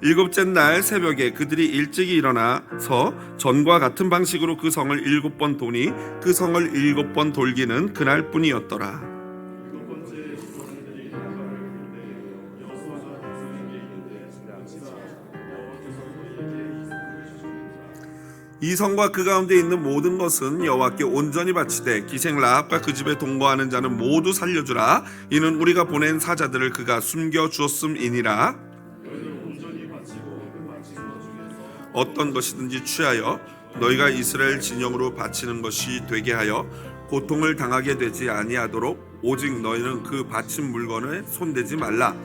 일곱째 날 새벽에 그들이 일찍이 일어나서 전과 같은 방식으로 그 성을 7번 도니 그 성을 7번 돌기는 그날뿐이었더라. 이 성과 그 가운데 있는 모든 것은 여호와께 온전히 바치되 기생 라합과 그 집에 동거하는 자는 모두 살려주라. 이는 우리가 보낸 사자들을 그가 숨겨 주었음이니라. 어떤 것이든지 취하여 너희가 이스라엘 진영으로 바치는 것이 되게 하여 고통을 당하게 되지 아니하도록 오직 너희는 그 바친 물건에 손대지 말라.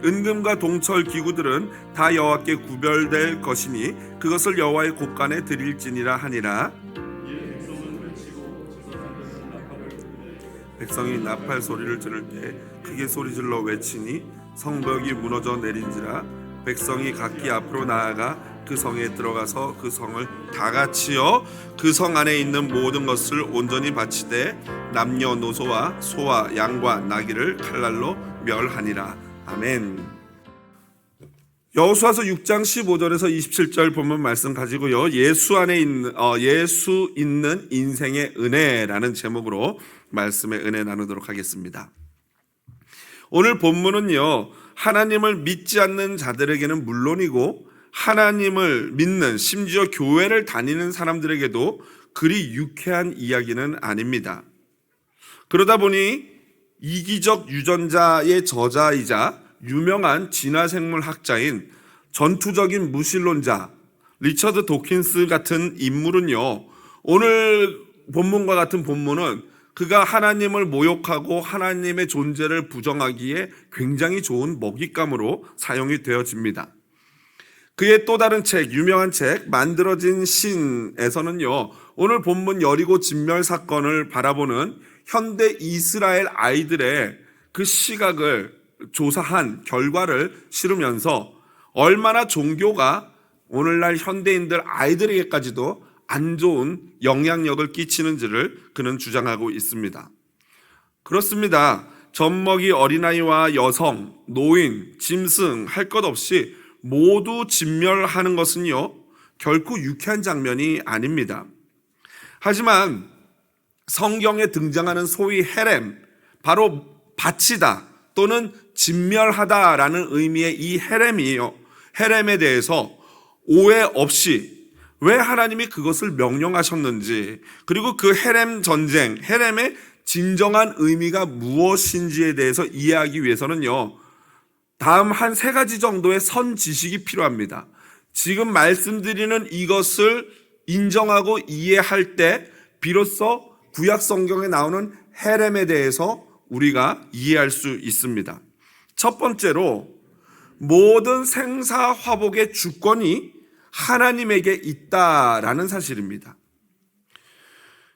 은금과 동철 기구들은 다 여호와께 구별될 것이니 그것을 여호와의 곳간에 드릴지니라 하니라. 백성이 나팔 소리를 들을 때 크게 소리질러 외치니 성벽이 무너져 내린지라. 백성이 각기 앞으로 나아가 그 성에 들어가서 그 성을 다 같이요 그 성 안에 있는 모든 것을 온전히 바치되 남녀노소와 소와 양과 나귀를 칼날로 멸하니라. 아멘. 여호수아서 6장 15절에서 27절 본문 말씀 가지고요. 예수 있는 인생의 은혜라는 제목으로 말씀의 은혜 나누도록 하겠습니다. 오늘 본문은요. 하나님을 믿지 않는 자들에게는 물론이고 하나님을 믿는 심지어 교회를 다니는 사람들에게도 그리 유쾌한 이야기는 아닙니다. 그러다 보니 이기적 유전자의 저자이자 유명한 진화생물 학자인 전투적인 무신론자 리처드 도킨스 같은 인물은요, 오늘 본문과 같은 본문은 그가 하나님을 모욕하고 하나님의 존재를 부정하기에 굉장히 좋은 먹잇감으로 사용이 되어집니다. 그의 또 다른 책, 유명한 책 만들어진 신에서는요, 오늘 본문 여리고 진멸 사건을 바라보는 현대 이스라엘 아이들의 그 시각을 조사한 결과를 실으면서 얼마나 종교가 오늘날 현대인들 아이들에게까지도 안 좋은 영향력을 끼치는지를 그는 주장하고 있습니다. 그렇습니다. 젖먹이 어린아이와 여성, 노인, 짐승 할 것 없이 모두 진멸하는 것은요, 결코 유쾌한 장면이 아닙니다. 하지만 성경에 등장하는 소위 헤렘, 바로 바치다 또는 진멸하다라는 의미의 이 헤렘이요, 헤렘에 대해서 오해 없이 왜 하나님이 그것을 명령하셨는지, 그리고 그 헤렘 전쟁, 헤렘의 진정한 의미가 무엇인지에 대해서 이해하기 위해서는요, 다음 한 3가지 정도의 선 지식이 필요합니다. 지금 말씀드리는 이것을 인정하고 이해할 때 비로소 구약 성경에 나오는 헤렘에 대해서 우리가 이해할 수 있습니다. 첫 번째로 모든 생사화복의 주권이 하나님에게 있다라는 사실입니다.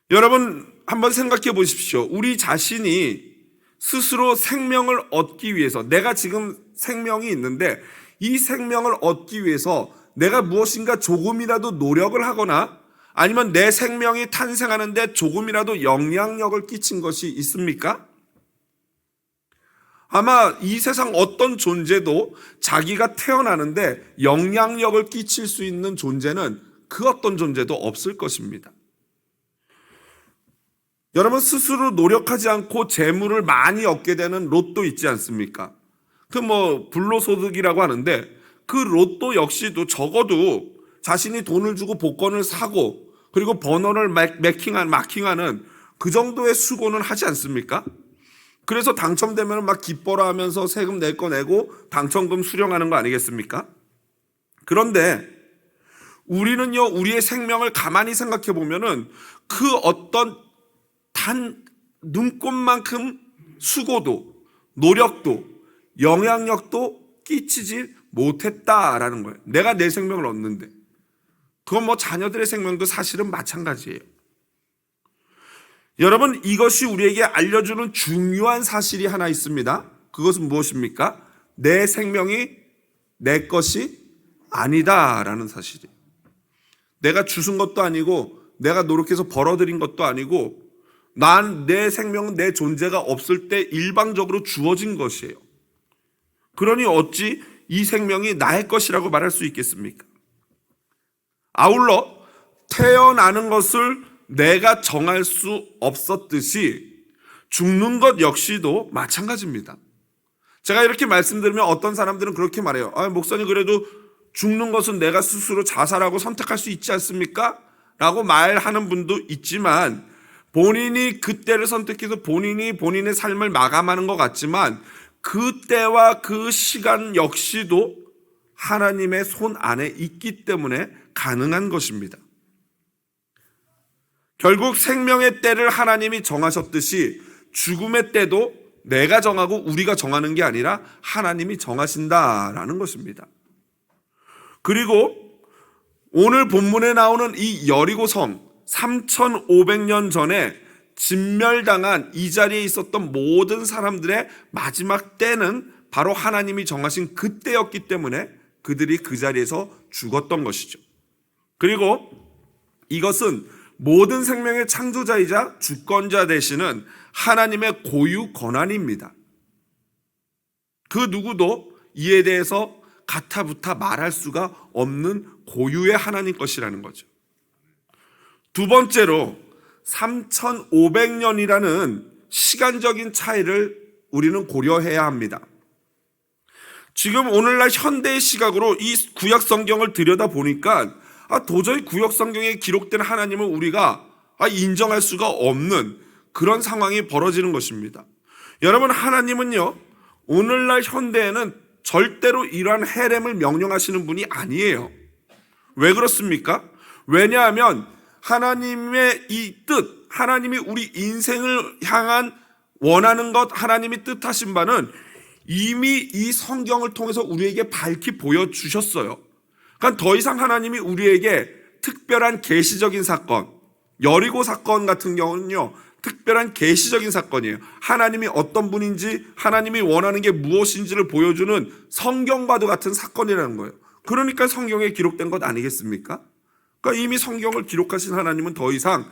여러분 한번 생각해 보십시오. 우리 자신이 스스로 생명을 얻기 위해서, 내가 지금 생명이 있는데 이 생명을 얻기 위해서 내가 무엇인가 조금이라도 노력을 하거나 아니면 내 생명이 탄생하는데 조금이라도 영향력을 끼친 것이 있습니까? 아마 이 세상 어떤 존재도 자기가 태어나는데 영향력을 끼칠 수 있는 존재는 그 어떤 존재도 없을 것입니다. 여러분 스스로 노력하지 않고 재물을 많이 얻게 되는 로또 있지 않습니까? 그 불로소득이라고 하는데 그 로또 역시도 적어도 자신이 돈을 주고 복권을 사고 그리고 번호를 마킹하는 그 정도의 수고는 하지 않습니까? 그래서 당첨되면 막 기뻐라 하면서 세금 낼 거 내고 당첨금 수령하는 거 아니겠습니까? 그런데 우리는요, 우리의 생명을 가만히 생각해 보면은 그 어떤 단 눈꼽만큼 수고도 노력도 영향력도 끼치지 못했다라는 거예요. 내가 내 생명을 얻는데. 그건 자녀들의 생명도 사실은 마찬가지예요. 여러분 이것이 우리에게 알려주는 중요한 사실이 하나 있습니다. 그것은 무엇입니까? 내 생명이 내 것이 아니다라는 사실이에요. 내가 주신 것도 아니고 내가 노력해서 벌어들인 것도 아니고 내 생명은 내 존재가 없을 때 일방적으로 주어진 것이에요. 그러니 어찌 이 생명이 나의 것이라고 말할 수 있겠습니까? 아울러 태어나는 것을 내가 정할 수 없었듯이 죽는 것 역시도 마찬가지입니다. 제가 이렇게 말씀드리면 어떤 사람들은 그렇게 말해요. 목사님, 그래도 죽는 것은 내가 스스로 자살하고 선택할 수 있지 않습니까? 라고 말하는 분도 있지만, 본인이 그때를 선택해서 본인이 본인의 삶을 마감하는 것 같지만 그때와 그 시간 역시도 하나님의 손 안에 있기 때문에 가능한 것입니다. 결국 생명의 때를 하나님이 정하셨듯이 죽음의 때도 내가 정하고 우리가 정하는 게 아니라 하나님이 정하신다라는 것입니다. 그리고 오늘 본문에 나오는 이 여리고성, 3500년 전에 진멸당한 이 자리에 있었던 모든 사람들의 마지막 때는 바로 하나님이 정하신 그 때였기 때문에 그들이 그 자리에서 죽었던 것이죠. 그리고 이것은 모든 생명의 창조자이자 주권자 되시는 하나님의 고유 권한입니다. 그 누구도 이에 대해서 가타부타 말할 수가 없는 고유의 하나님 것이라는 거죠. 두 번째로 3500년이라는 시간적인 차이를 우리는 고려해야 합니다. 지금 오늘날 현대의 시각으로 이 구약 성경을 들여다보니까 도저히 구약 성경에 기록된 하나님을 우리가 인정할 수가 없는 그런 상황이 벌어지는 것입니다. 여러분, 하나님은요, 오늘날 현대에는 절대로 이러한 헤렘을 명령하시는 분이 아니에요. 왜 그렇습니까? 왜냐하면 하나님의 이 뜻, 하나님이 우리 인생을 향한 원하는 것, 하나님이 뜻하신 바는 이미 이 성경을 통해서 우리에게 밝히 보여주셨어요. 그러니까 더 이상 하나님이 우리에게 특별한 계시적인 사건, 여리고 사건 같은 경우는요, 특별한 계시적인 사건이에요. 하나님이 어떤 분인지, 하나님이 원하는 게 무엇인지를 보여주는 성경과도 같은 사건이라는 거예요. 그러니까 성경에 기록된 것 아니겠습니까? 그러니까 이미 성경을 기록하신 하나님은 더 이상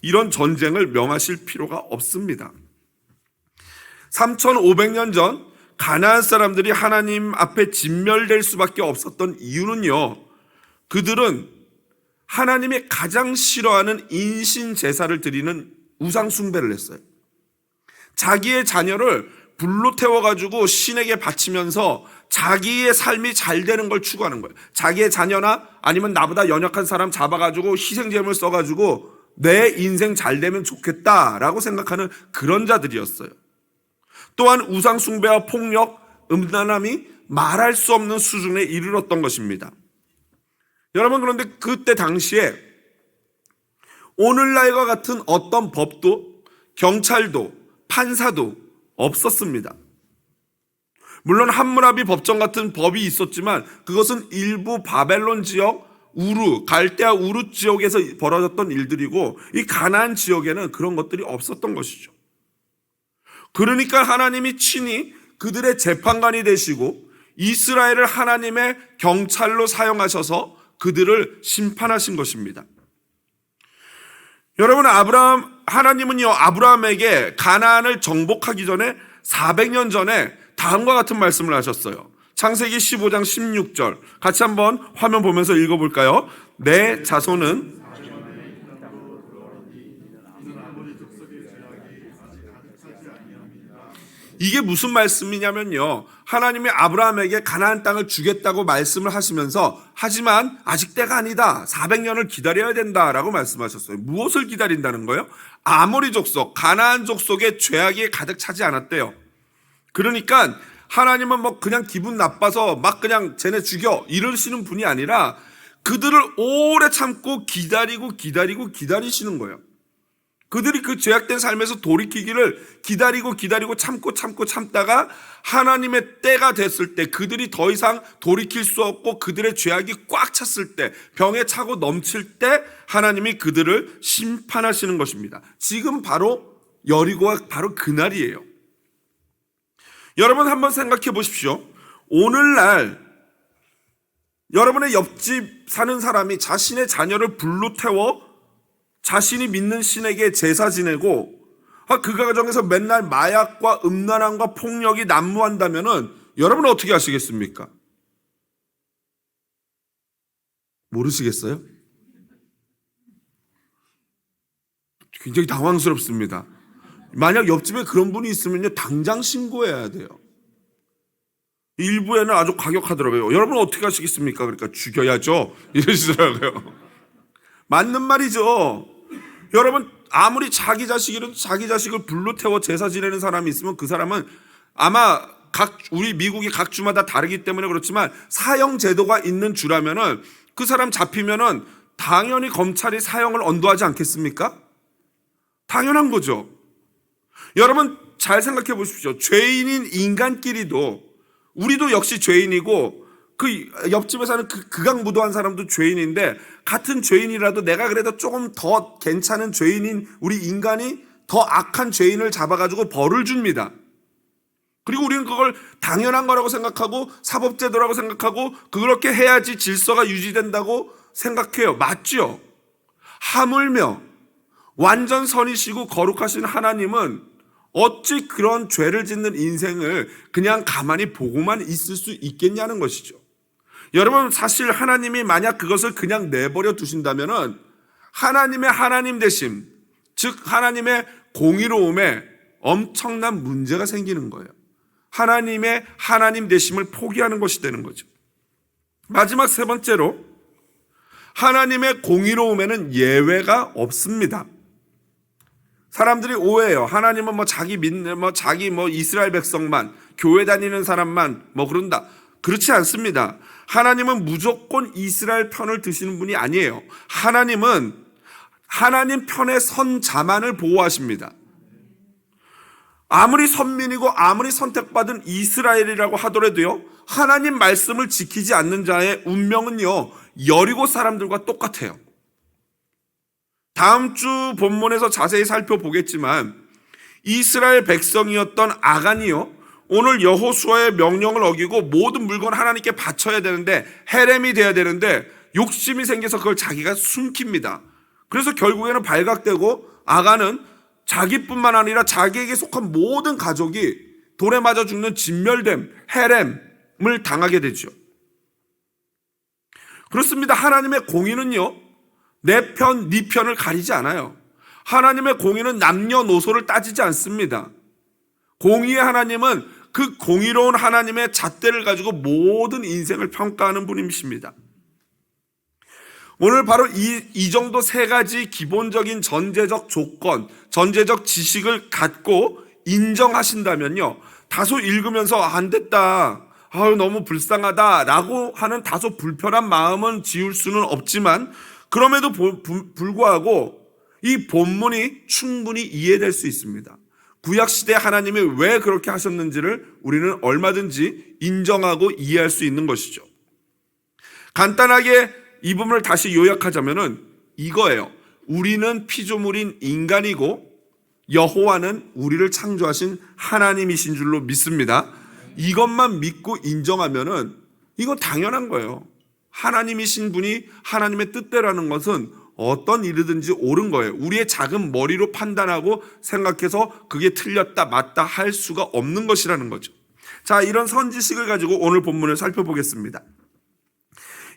이런 전쟁을 명하실 필요가 없습니다. 3500년 전 가나안 사람들이 하나님 앞에 진멸될 수밖에 없었던 이유는요, 그들은 하나님이 가장 싫어하는 인신 제사를 드리는 우상 숭배를 했어요. 자기의 자녀를 불로 태워가지고 신에게 바치면서 자기의 삶이 잘 되는 걸 추구하는 거예요. 자기의 자녀나 아니면 나보다 연약한 사람 잡아가지고 희생제물 써가지고 내 인생 잘 되면 좋겠다라고 생각하는 그런 자들이었어요. 또한 우상 숭배와 폭력, 음란함이 말할 수 없는 수준에 이르렀던 것입니다. 여러분, 그런데 그때 당시에 오늘날과 같은 어떤 법도, 경찰도, 판사도 없었습니다. 물론 함무라비 법정 같은 법이 있었지만 그것은 일부 바벨론 지역, 갈대아 우르 지역에서 벌어졌던 일들이고, 이 가나안 지역에는 그런 것들이 없었던 것이죠. 그러니까 하나님이 친히 그들의 재판관이 되시고 이스라엘을 하나님의 경찰로 사용하셔서 그들을 심판하신 것입니다. 여러분, 하나님은요, 아브라함에게 가나안을 정복하기 전에 400년 전에 다음과 같은 말씀을 하셨어요. 창세기 15장 16절 같이 한번 화면 보면서 읽어볼까요? 내 자손은 이게 무슨 말씀이냐면요, 하나님이 아브라함에게 가나안 땅을 주겠다고 말씀을 하시면서 하지만 아직 때가 아니다, 400년을 기다려야 된다라고 말씀하셨어요. 무엇을 기다린다는 거예요? 아모리 족속, 가나안 족속의 죄악이 가득 차지 않았대요. 그러니까 하나님은 그냥 기분 나빠서 그냥 쟤네 죽여 이러시는 분이 아니라 그들을 오래 참고 기다리시는 거예요. 그들이 그 죄악된 삶에서 돌이키기를 기다리고 참다가 하나님의 때가 됐을 때, 그들이 더 이상 돌이킬 수 없고 그들의 죄악이 꽉 찼을 때, 병에 차고 넘칠 때 하나님이 그들을 심판하시는 것입니다. 지금 바로 여리고가 바로 그날이에요. 여러분, 한번 생각해 보십시오. 오늘날 여러분의 옆집 사는 사람이 자신의 자녀를 불로 태워 자신이 믿는 신에게 제사 지내고 그 과정에서 맨날 마약과 음란함과 폭력이 난무한다면은 여러분은 어떻게 하시겠습니까? 모르시겠어요? 굉장히 당황스럽습니다. 만약 옆집에 그런 분이 있으면요, 당장 신고해야 돼요. 일부에는 아주 과격하더라고요. 여러분 어떻게 하시겠습니까? 그러니까 죽여야죠. 이러시더라고요. 맞는 말이죠. 여러분 아무리 자기 자식을 불로 태워 제사 지내는 사람이 있으면 그 사람은 아마 우리 미국이 각 주마다 다르기 때문에 그렇지만 사형 제도가 있는 주라면은 그 사람 잡히면은 당연히 검찰이 사형을 언도하지 않겠습니까? 당연한 거죠. 여러분 잘 생각해 보십시오. 죄인인 인간끼리도 우리도 역시 죄인이고 그 옆집에 사는 그 극악무도한 사람도 죄인인데 같은 죄인이라도 내가 그래도 조금 더 괜찮은 죄인인 우리 인간이 더 악한 죄인을 잡아가지고 벌을 줍니다. 그리고 우리는 그걸 당연한 거라고 생각하고 사법제도라고 생각하고 그렇게 해야지 질서가 유지된다고 생각해요. 맞죠? 하물며 완전 선이시고 거룩하신 하나님은 어찌 그런 죄를 짓는 인생을 그냥 가만히 보고만 있을 수 있겠냐는 것이죠. 여러분 사실 하나님이 만약 그것을 그냥 내버려 두신다면은 하나님의 하나님 되심, 즉 하나님의 공의로움에 엄청난 문제가 생기는 거예요. 하나님의 하나님 되심을 포기하는 것이 되는 거죠. 마지막 세 번째로 하나님의 공의로움에는 예외가 없습니다. 사람들이 오해해요. 하나님은 자기 이스라엘 백성만, 교회 다니는 사람만 그런다. 그렇지 않습니다. 하나님은 무조건 이스라엘 편을 드시는 분이 아니에요. 하나님은 하나님 편에 선 자만을 보호하십니다. 아무리 선민이고 아무리 선택받은 이스라엘이라고 하더라도요, 하나님 말씀을 지키지 않는 자의 운명은요, 여리고 사람들과 똑같아요. 다음 주 본문에서 자세히 살펴보겠지만 이스라엘 백성이었던 아간이요, 오늘 여호수아의 명령을 어기고 모든 물건 하나님께 바쳐야 되는데 헤렘이 돼야 되는데 욕심이 생겨서 그걸 자기가 숨깁니다. 그래서 결국에는 발각되고 아간은 자기뿐만 아니라 자기에게 속한 모든 가족이 돌에 맞아 죽는 진멸됨, 헤렘을 당하게 되죠. 그렇습니다. 하나님의 공의는요, 내 편, 네 편을 가리지 않아요. 하나님의 공의는 남녀노소를 따지지 않습니다. 공의의 하나님은 그 공의로운 하나님의 잣대를 가지고 모든 인생을 평가하는 분이십니다. 오늘 바로 이 정도 세 가지 기본적인 전제적 조건, 전제적 지식을 갖고 인정하신다면요, 다소 읽으면서 안 됐다, 너무 불쌍하다 라고 하는 다소 불편한 마음은 지울 수는 없지만 그럼에도 불구하고 이 본문이 충분히 이해될 수 있습니다. 구약시대 하나님이 왜 그렇게 하셨는지를 우리는 얼마든지 인정하고 이해할 수 있는 것이죠. 간단하게 이 부분을 다시 요약하자면은 이거예요. 우리는 피조물인 인간이고 여호와는 우리를 창조하신 하나님이신 줄로 믿습니다. 이것만 믿고 인정하면은 이거 당연한 거예요. 하나님이신 분이 하나님의 뜻대로라는 것은 어떤 일이든지 옳은 거예요. 우리의 작은 머리로 판단하고 생각해서 그게 틀렸다 맞다 할 수가 없는 것이라는 거죠. 자, 이런 선지식을 가지고 오늘 본문을 살펴보겠습니다.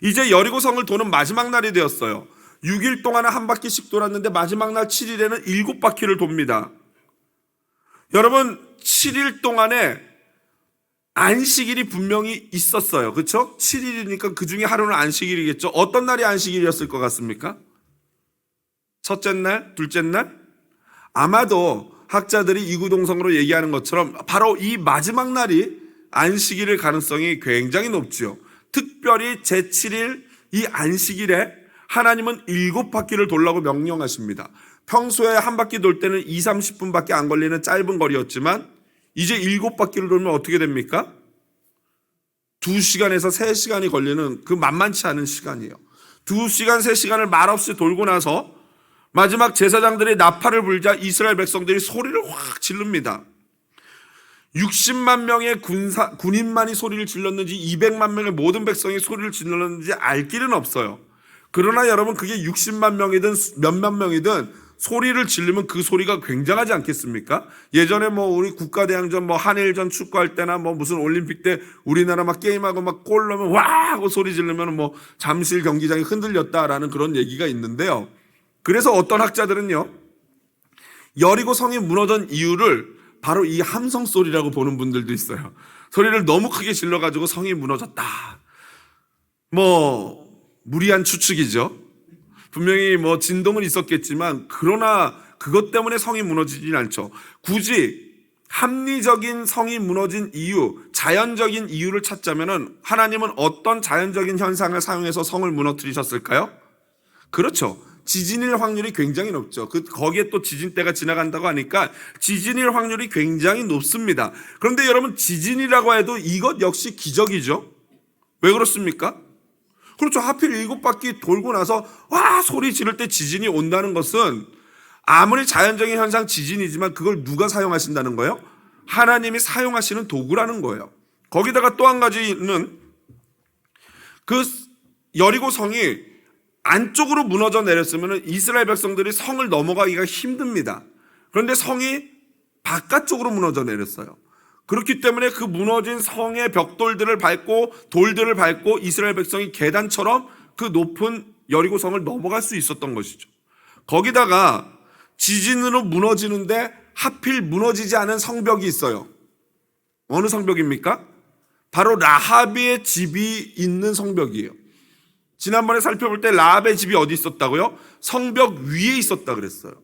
이제 여리고성을 도는 마지막 날이 되었어요. 6일 동안 한 바퀴씩 돌았는데 마지막 날 7일에는 7바퀴를 돕니다. 여러분 7일 동안에 안식일이 분명히 있었어요. 그렇죠? 7일이니까 그 중에 하루는 안식일이겠죠. 어떤 날이 안식일이었을 것 같습니까? 첫째 날, 둘째 날? 아마도 학자들이 이구동성으로 얘기하는 것처럼 바로 이 마지막 날이 안식일일 가능성이 굉장히 높지요. 특별히 제7일 이 안식일에 하나님은 7바퀴를 돌라고 명령하십니다. 평소에 한 바퀴 돌 때는 2, 30분밖에 안 걸리는 짧은 거리였지만 이제 7바퀴를 돌면 어떻게 됩니까? 2시간에서 3시간이 걸리는 그 만만치 않은 시간이에요. 2시간, 3시간을 말없이 돌고 나서 마지막 제사장들이 나팔을 불자 이스라엘 백성들이 소리를 확 지릅니다. 60만 명의 군인만이 소리를 질렀는지 200만 명의 모든 백성이 소리를 질렀는지 알 길은 없어요. 그러나 여러분 그게 60만 명이든 몇만 명이든 소리를 지르면 그 소리가 굉장하지 않겠습니까? 예전에 뭐 우리 국가대항전 뭐 한일전 축구할 때나 뭐 무슨 올림픽 때 우리나라 막 게임하고 막 골 넣으면 와 하고 소리 지르면 뭐 잠실 경기장이 흔들렸다라는 그런 얘기가 있는데요. 그래서 어떤 학자들은요, 여리고 성이 무너진 이유를 바로 이 함성 소리라고 보는 분들도 있어요. 소리를 너무 크게 질러가지고 성이 무너졌다. 뭐 무리한 추측이죠. 분명히 뭐 진동은 있었겠지만 그러나 그것 때문에 성이 무너지진 않죠. 굳이 합리적인 성이 무너진 이유, 자연적인 이유를 찾자면은 하나님은 어떤 자연적인 현상을 사용해서 성을 무너뜨리셨을까요? 그렇죠. 지진일 확률이 굉장히 높죠. 거기에 또 지진대가 지나간다고 하니까 지진일 확률이 굉장히 높습니다. 그런데 여러분, 지진이라고 해도 이것 역시 기적이죠. 왜 그렇습니까? 그렇죠. 하필 7바퀴 돌고 나서 와 소리 지를 때 지진이 온다는 것은 아무리 자연적인 현상 지진이지만 그걸 누가 사용하신다는 거예요? 하나님이 사용하시는 도구라는 거예요. 거기다가 또 한 가지는 그 여리고 성이 안쪽으로 무너져 내렸으면 이스라엘 백성들이 성을 넘어가기가 힘듭니다. 그런데 성이 바깥쪽으로 무너져 내렸어요. 그렇기 때문에 그 무너진 성의 벽돌들을 밟고 돌들을 밟고 이스라엘 백성이 계단처럼 그 높은 여리고 성을 넘어갈 수 있었던 것이죠. 거기다가 지진으로 무너지는데 하필 무너지지 않은 성벽이 있어요. 어느 성벽입니까? 바로 라합의 집이 있는 성벽이에요. 지난번에 살펴볼 때 라합의 집이 어디 있었다고요? 성벽 위에 있었다 그랬어요.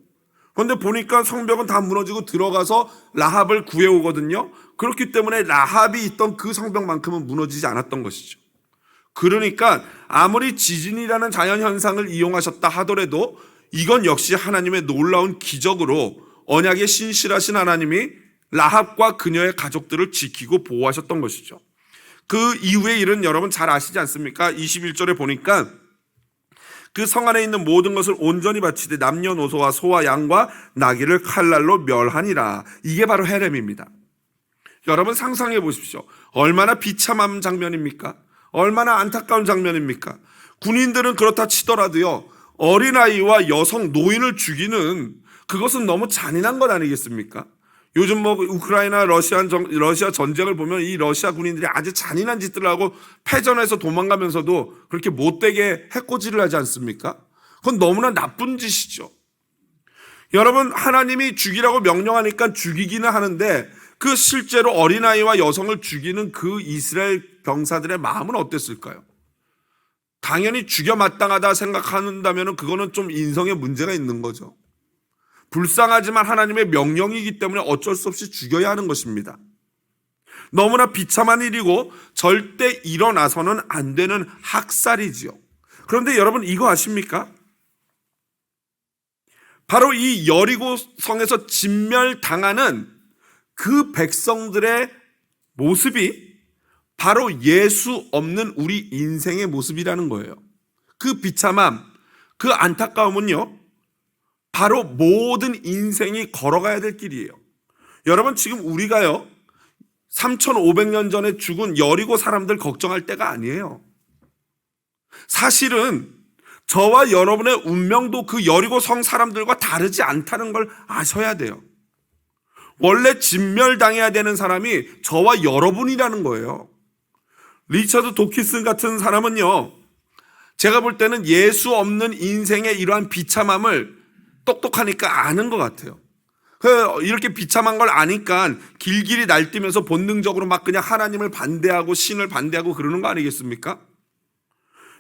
그런데 보니까 성벽은 다 무너지고 들어가서 라합을 구해오거든요. 그렇기 때문에 라합이 있던 그 성벽만큼은 무너지지 않았던 것이죠. 그러니까 아무리 지진이라는 자연현상을 이용하셨다 하더라도 이건 역시 하나님의 놀라운 기적으로 언약에 신실하신 하나님이 라합과 그녀의 가족들을 지키고 보호하셨던 것이죠. 그 이후의 일은 여러분 잘 아시지 않습니까? 21절에 보니까 그 성 안에 있는 모든 것을 온전히 바치되 남녀노소와 소와 양과 나귀를 칼날로 멸하니라. 이게 바로 헤렘입니다. 여러분 상상해 보십시오. 얼마나 비참한 장면입니까? 얼마나 안타까운 장면입니까? 군인들은 그렇다 치더라도요, 어린아이와 여성, 노인을 죽이는 그것은 너무 잔인한 것 아니겠습니까? 요즘 뭐 우크라이나 러시아 전쟁을 보면 이 러시아 군인들이 아주 잔인한 짓들을 하고 패전해서 도망가면서도 그렇게 못되게 해코지를 하지 않습니까? 그건 너무나 나쁜 짓이죠. 여러분, 하나님이 죽이라고 명령하니까 죽이기는 하는데 그 실제로 어린아이와 여성을 죽이는 그 이스라엘 병사들의 마음은 어땠을까요? 당연히 죽여 마땅하다 생각한다면 그거는 좀 인성에 문제가 있는 거죠. 불쌍하지만 하나님의 명령이기 때문에 어쩔 수 없이 죽여야 하는 것입니다. 너무나 비참한 일이고 절대 일어나서는 안 되는 학살이지요. 그런데 여러분 이거 아십니까? 바로 이 여리고 성에서 진멸당하는 그 백성들의 모습이 바로 예수 없는 우리 인생의 모습이라는 거예요. 그 비참함, 그 안타까움은요, 바로 모든 인생이 걸어가야 될 길이에요. 여러분 지금 우리가요 3500년 전에 죽은 여리고 사람들 걱정할 때가 아니에요. 사실은 저와 여러분의 운명도 그 여리고 성 사람들과 다르지 않다는 걸 아셔야 돼요. 원래 진멸당해야 되는 사람이 저와 여러분이라는 거예요. 리처드 도키슨 같은 사람은요, 제가 볼 때는 예수 없는 인생의 이러한 비참함을 똑똑하니까 아는 것 같아요. 이렇게 비참한 걸 아니까 길길이 날뛰면서 본능적으로 막 그냥 하나님을 반대하고 신을 반대하고 그러는 거 아니겠습니까?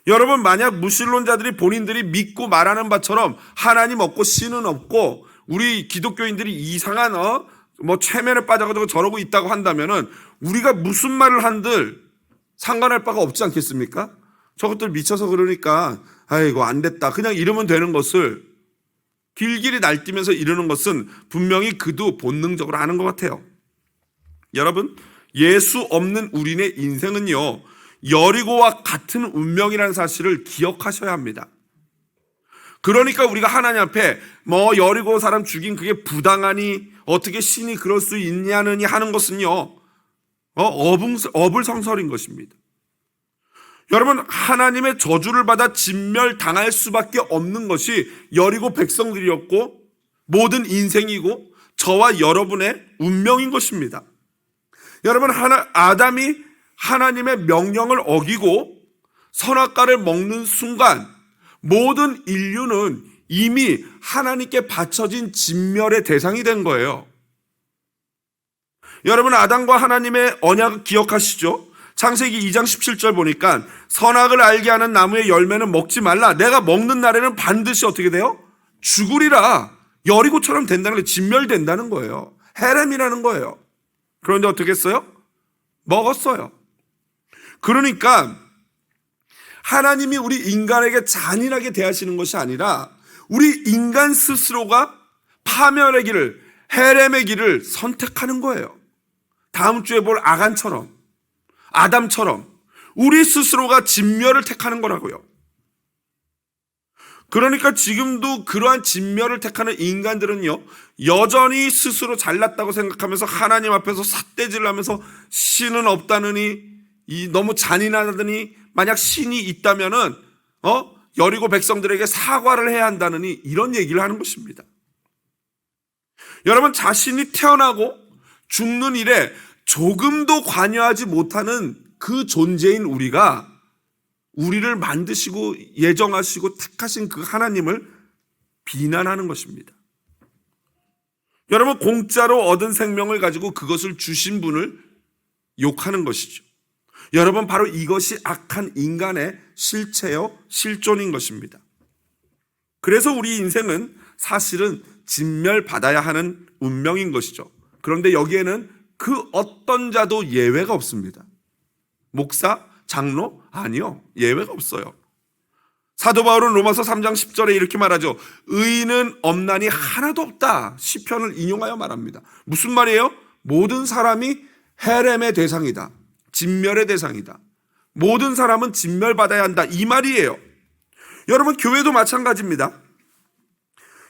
여러분, 만약 무신론자들이 본인들이 믿고 말하는 바처럼 하나님 없고 신은 없고 우리 기독교인들이 이상한 뭐 최면에 빠져가지고 저러고 있다고 한다면은 우리가 무슨 말을 한들 상관할 바가 없지 않겠습니까? 저것들 미쳐서 그러니까 아이고 안 됐다 그냥 이러면 되는 것을 길길이 날뛰면서 이러는 것은 분명히 그도 본능적으로 아는 것 같아요. 여러분, 예수 없는 우리네 인생은요 여리고와 같은 운명이라는 사실을 기억하셔야 합니다. 그러니까 우리가 하나님 앞에 뭐 여리고 사람 죽인 그게 부당하니 어떻게 신이 그럴 수 있냐느니 하는 것은요 어불성설인 것입니다. 여러분, 하나님의 저주를 받아 진멸당할 수밖에 없는 것이 여리고 백성들이었고 모든 인생이고 저와 여러분의 운명인 것입니다. 여러분, 아담이 하나님의 명령을 어기고 선악과를 먹는 순간 모든 인류는 이미 하나님께 바쳐진 진멸의 대상이 된 거예요. 여러분, 아담과 하나님의 언약을 기억하시죠? 창세기 2장 17절 보니까 선악을 알게 하는 나무의 열매는 먹지 말라. 내가 먹는 날에는 반드시 어떻게 돼요? 죽으리라. 여리고처럼 된다는 게 진멸된다는 거예요. 헤렘이라는 거예요. 그런데 어떻게 했어요? 먹었어요. 그러니까 하나님이 우리 인간에게 잔인하게 대하시는 것이 아니라 우리 인간 스스로가 파멸의 길을, 헤렘의 길을 선택하는 거예요. 다음 주에 볼 아간처럼, 아담처럼 우리 스스로가 진멸을 택하는 거라고요. 그러니까 지금도 그러한 진멸을 택하는 인간들은요, 여전히 스스로 잘났다고 생각하면서 하나님 앞에서 삿대질을 하면서 신은 없다느니, 너무 잔인하다더니, 만약 신이 있다면은 여리고 백성들에게 사과를 해야 한다느니 이런 얘기를 하는 것입니다. 여러분, 자신이 태어나고 죽는 일에 조금도 관여하지 못하는 그 존재인 우리가 우리를 만드시고 예정하시고 택하신 그 하나님을 비난하는 것입니다. 여러분, 공짜로 얻은 생명을 가지고 그것을 주신 분을 욕하는 것이죠. 여러분, 바로 이것이 악한 인간의 실체요, 실존인 것입니다. 그래서 우리 인생은 사실은 진멸받아야 하는 운명인 것이죠. 그런데 여기에는 그 어떤 자도 예외가 없습니다. 목사, 장로? 아니요, 예외가 없어요. 사도 바울은 로마서 3장 10절에 이렇게 말하죠. 의인은 없나니 하나도 없다. 시편을 인용하여 말합니다. 무슨 말이에요? 모든 사람이 헤렘의 대상이다. 진멸의 대상이다. 모든 사람은 진멸받아야 한다. 이 말이에요. 여러분, 교회도 마찬가지입니다.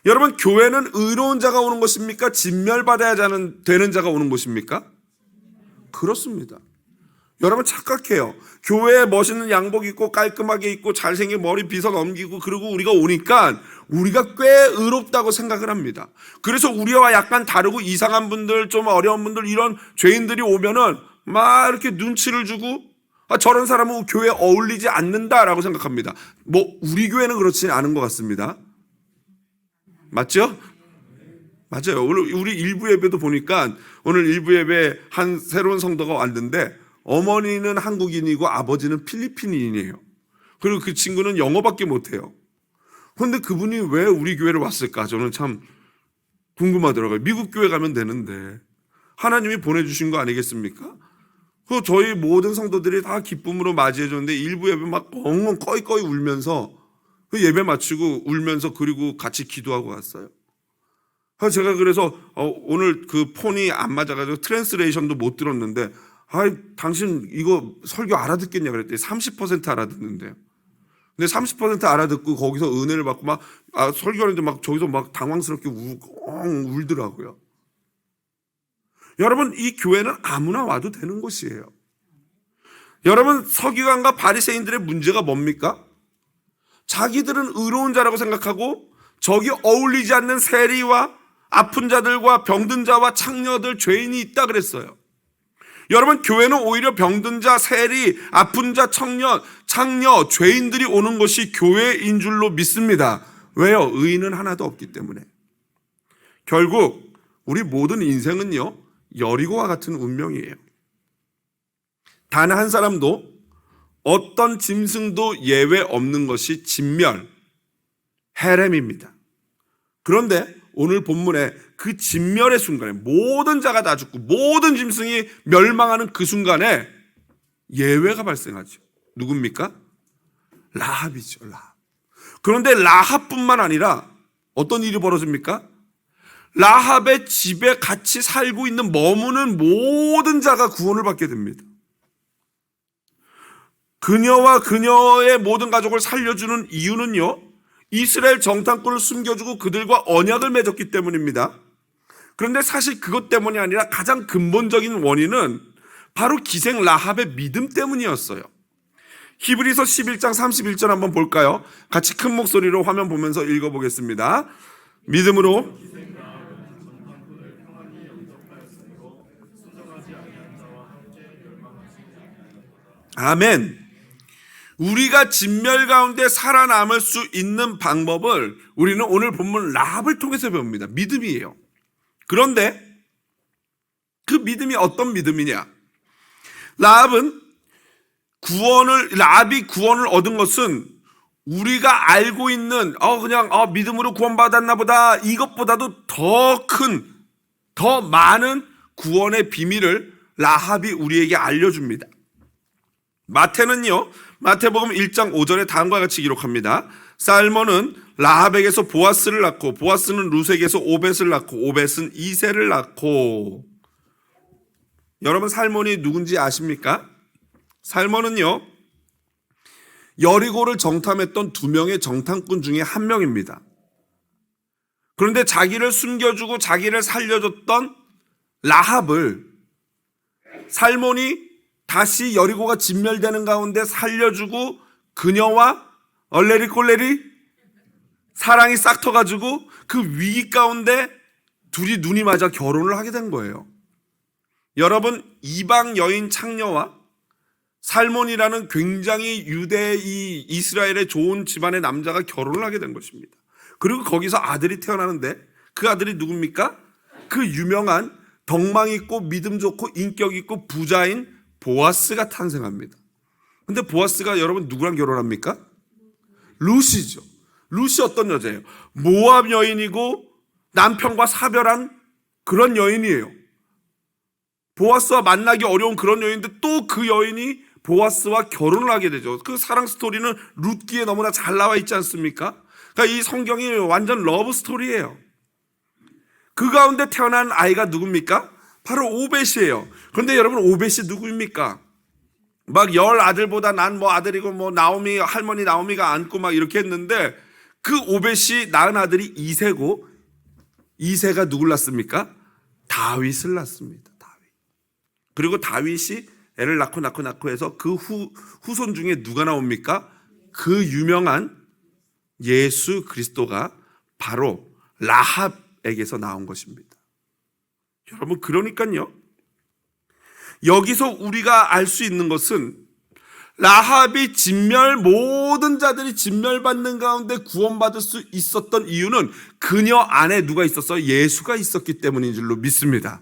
여러분, 교회는 의로운 자가 오는 것입니까? 진멸받아야 되는 자가 오는 것입니까? 그렇습니다. 여러분, 착각해요. 교회에 멋있는 양복 입고 깔끔하게 입고 잘생긴 머리 빗어 넘기고 그러고 우리가 오니까 우리가 꽤 의롭다고 생각을 합니다. 그래서 우리와 약간 다르고 이상한 분들, 좀 어려운 분들, 이런 죄인들이 오면은 막 이렇게 눈치를 주고 저런 사람은 교회에 어울리지 않는다라고 생각합니다. 우리 교회는 그렇지 않은 것 같습니다. 맞죠? 맞아요. 우리 일부 예배도 보니까 오늘 일부 예배 한 새로운 성도가 왔는데 어머니는 한국인이고 아버지는 필리핀인이에요. 그리고 그 친구는 영어밖에 못해요. 그런데 그분이 왜 우리 교회를 왔을까? 저는 참 궁금하더라고요. 미국 교회 가면 되는데 하나님이 보내주신 거 아니겠습니까? 그 저희 모든 성도들이 다 기쁨으로 맞이해 줬는데 일부 예배 막 엉엉 꺼이꺼이 울면서 그 예배 마치고 울면서 그리고 같이 기도하고 왔어요. 제가 그래서 오늘 그 폰이 안 맞아가지고 트랜스레이션도 못 들었는데 당신 이거 설교 알아듣겠냐 그랬더니 30% 알아듣는데요. 근데 30% 알아듣고 거기서 은혜를 받고 설교하는데 저기서 당황스럽게 울더라고요. 여러분, 이 교회는 아무나 와도 되는 곳이에요. 여러분, 서기관과 바리새인들의 문제가 뭡니까? 자기들은 의로운 자라고 생각하고 저기 어울리지 않는 세리와 아픈 자들과 병든 자와 창녀들, 죄인이 있다 그랬어요. 여러분, 교회는 오히려 병든 자, 세리, 아픈 자, 창녀, 죄인들이 오는 것이 교회인 줄로 믿습니다. 왜요? 의인은 하나도 없기 때문에. 결국 우리 모든 인생은요, 여리고와 같은 운명이에요. 단 한 사람도, 어떤 짐승도 예외 없는 것이 진멸, 헤렘입니다. 그런데 오늘 본문에 그 진멸의 순간에 모든 자가 다 죽고 모든 짐승이 멸망하는 그 순간에 예외가 발생하죠. 누굽니까? 라합이죠. 라합. 그런데 라합뿐만 아니라 어떤 일이 벌어집니까? 라합의 집에 같이 살고 있는 머무는 모든 자가 구원을 받게 됩니다. 그녀와 그녀의 모든 가족을 살려주는 이유는요, 이스라엘 정탐꾼을 숨겨주고 그들과 언약을 맺었기 때문입니다. 그런데 사실 그것 때문이 아니라 가장 근본적인 원인은 바로 기생 라합의 믿음 때문이었어요. 히브리서 11장 31절 한번 볼까요? 같이 큰 목소리로 화면 보면서 읽어보겠습니다. 믿음으로 아멘. 우리가 진멸 가운데 살아남을 수 있는 방법을 우리는 오늘 본문 라합을 통해서 배웁니다. 믿음이에요. 그런데 그 믿음이 어떤 믿음이냐? 라합이 구원을 얻은 것은 우리가 알고 있는 그냥 믿음으로 구원받았나 보다 이것보다도 더 많은 구원의 비밀을 라합이 우리에게 알려줍니다. 마태복음 1장 5절에 다음과 같이 기록합니다. 살몬은 라합에게서 보아스를 낳고 보아스는 루색에서 오벳을 낳고 오벳은 이새를 낳고. 여러분 살몬이 누군지 아십니까? 살몬은요 여리고를 정탐했던 2명의 정탐꾼 중에 한 명입니다. 그런데 자기를 숨겨주고 자기를 살려줬던 라합을 살몬이 다시 여리고가 진멸되는 가운데 살려주고 그녀와 얼레리꼴레리 사랑이 싹 터가지고 그 위기 가운데 둘이 눈이 맞아 결혼을 하게 된 거예요. 여러분 이방 여인 창녀와 살몬이라는 굉장히 유대의 이스라엘의 좋은 집안의 남자가 결혼을 하게 된 것입니다. 그리고 거기서 아들이 태어나는데 그 아들이 누굽니까? 그 유명한 덕망 있고 믿음 좋고 인격 있고 부자인 보아스가 탄생합니다. 근데 보아스가 여러분 누구랑 결혼합니까? 룻이죠. 룻이 어떤 여자예요? 모압 여인이고 남편과 사별한 그런 여인이에요. 보아스와 만나기 어려운 그런 여인인데 또 그 여인이 보아스와 결혼을 하게 되죠. 그 사랑 스토리는 룻기에 너무나 잘 나와 있지 않습니까? 그러니까 이 성경이 완전 러브 스토리예요. 그 가운데 태어난 아이가 누굽니까? 바로 오벳이에요. 그런데 여러분 오벳이 누구입니까? 막 10아들보다 난 아들이고 나오미 할머니 나오미가 안고 막 이렇게 했는데 그 오벳이 낳은 아들이 이새고 이새가 누굴 낳습니까? 다윗을 낳습니다. 그리고 다윗이 애를 낳고 해서 그 후손 중에 누가 나옵니까? 그 유명한 예수 그리스도가 바로 라합에게서 나온 것입니다. 여러분 그러니까요. 여기서 우리가 알 수 있는 것은 라합이 모든 자들이 진멸받는 가운데 구원받을 수 있었던 이유는 그녀 안에 누가 있었어요? 예수가 있었기 때문인 줄로 믿습니다.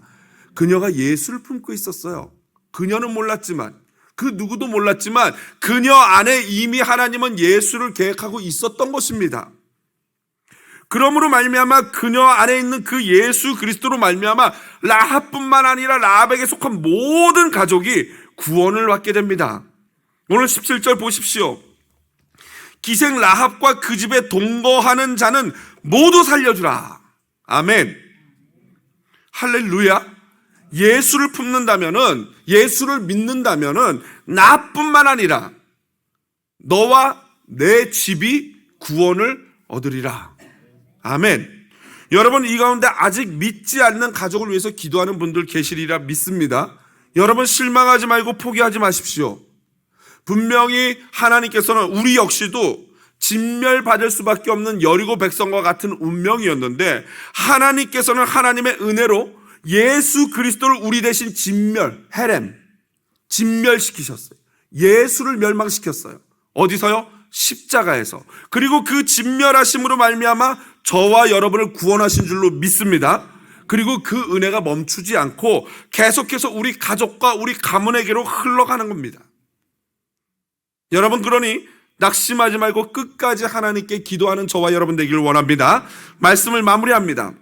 그녀가 예수를 품고 있었어요. 그녀는 몰랐지만 그 누구도 몰랐지만 그녀 안에 이미 하나님은 예수를 계획하고 있었던 것입니다. 그러므로 말미암아 그녀 안에 있는 그 예수 그리스도로 말미암아 라합뿐만 아니라 라합에게 속한 모든 가족이 구원을 받게 됩니다. 오늘 17절 보십시오. 기생 라합과 그 집에 동거하는 자는 모두 살려주라. 아멘. 할렐루야. 예수를 품는다면은, 예수를 믿는다면은 나뿐만 아니라 너와 내 집이 구원을 얻으리라. 아멘. 여러분 이 가운데 아직 믿지 않는 가족을 위해서 기도하는 분들 계시리라 믿습니다. 여러분 실망하지 말고 포기하지 마십시오. 분명히 하나님께서는 우리 역시도 진멸받을 수밖에 없는 여리고 백성과 같은 운명이었는데 하나님께서는 하나님의 은혜로 예수 그리스도를 우리 대신 진멸시키셨어요. 예수를 멸망시켰어요. 어디서요? 십자가에서. 그리고 그 진멸하심으로 말미암아 저와 여러분을 구원하신 줄로 믿습니다. 그리고 그 은혜가 멈추지 않고 계속해서 우리 가족과 우리 가문에게로 흘러가는 겁니다. 여러분 그러니 낙심하지 말고 끝까지 하나님께 기도하는 저와 여러분 되기를 원합니다. 말씀을 마무리합니다.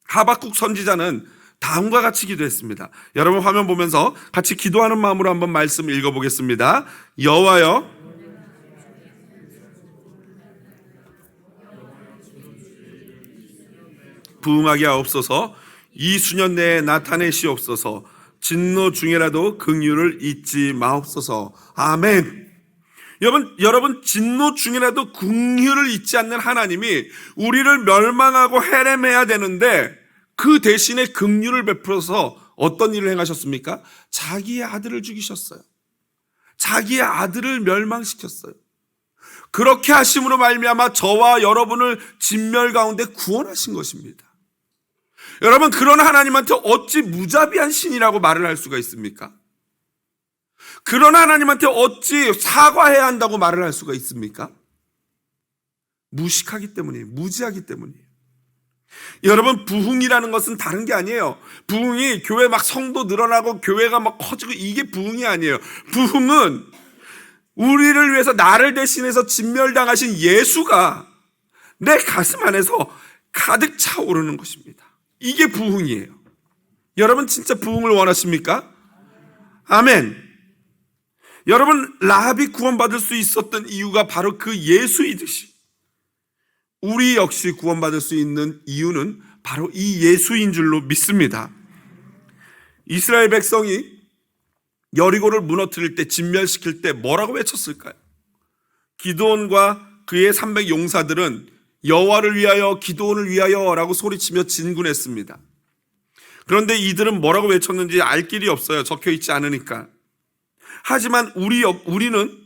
하박국 선지자는 다음과 같이 기도했습니다. 여러분 화면 보면서 같이 기도하는 마음으로 한번 말씀 읽어보겠습니다. 여호와여 부응하게 하옵소서. 이 수년 내에 나타내시옵소서. 진노 중에라도 긍휼을 잊지 마옵소서. 아멘. 여러분 진노 중에라도 긍휼을 잊지 않는 하나님이 우리를 멸망하고 헤렘해야 되는데 그 대신에 긍휼을 베풀어서 어떤 일을 행하셨습니까? 자기의 아들을 죽이셨어요. 자기의 아들을 멸망시켰어요. 그렇게 하심으로 말미암아 저와 여러분을 진멸 가운데 구원하신 것입니다. 여러분, 그런 하나님한테 어찌 무자비한 신이라고 말을 할 수가 있습니까? 그런 하나님한테 어찌 사과해야 한다고 말을 할 수가 있습니까? 무식하기 때문이에요. 무지하기 때문이에요. 여러분, 부흥이라는 것은 다른 게 아니에요. 부흥이 교회 막 성도 늘어나고 교회가 막 커지고 이게 부흥이 아니에요. 부흥은 우리를 위해서 나를 대신해서 진멸당하신 예수가 내 가슴 안에서 가득 차오르는 것입니다. 이게 부흥이에요. 여러분, 진짜 부흥을 원하십니까? 아멘. 여러분, 라합이 구원받을 수 있었던 이유가 바로 그 예수이듯이 우리 역시 구원받을 수 있는 이유는 바로 이 예수인 줄로 믿습니다. 이스라엘 백성이 여리고를 무너뜨릴 때, 진멸시킬 때 뭐라고 외쳤을까요? 기드온과 그의 300 용사들은 여호와를 위하여, 기드온을 위하여라고 소리치며 진군했습니다. 그런데 이들은 뭐라고 외쳤는지 알 길이 없어요. 적혀 있지 않으니까. 하지만 우리는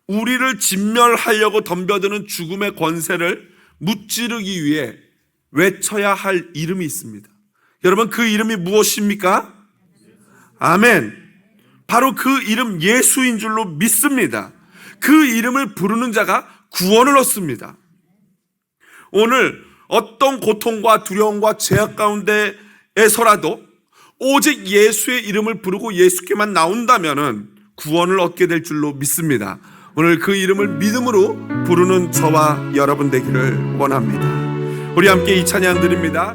우리를 진멸하려고 덤벼드는 죽음의 권세를 무찌르기 위해 외쳐야 할 이름이 있습니다. 여러분, 그 이름이 무엇입니까? 아멘. 바로 그 이름 예수인 줄로 믿습니다. 그 이름을 부르는 자가 구원을 얻습니다. 오늘 어떤 고통과 두려움과 죄악 가운데에서라도 오직 예수의 이름을 부르고 예수께만 나온다면은 구원을 얻게 될 줄로 믿습니다. 오늘 그 이름을 믿음으로 부르는 저와 여러분 되기를 원합니다. 우리 함께 이 찬양 드립니다.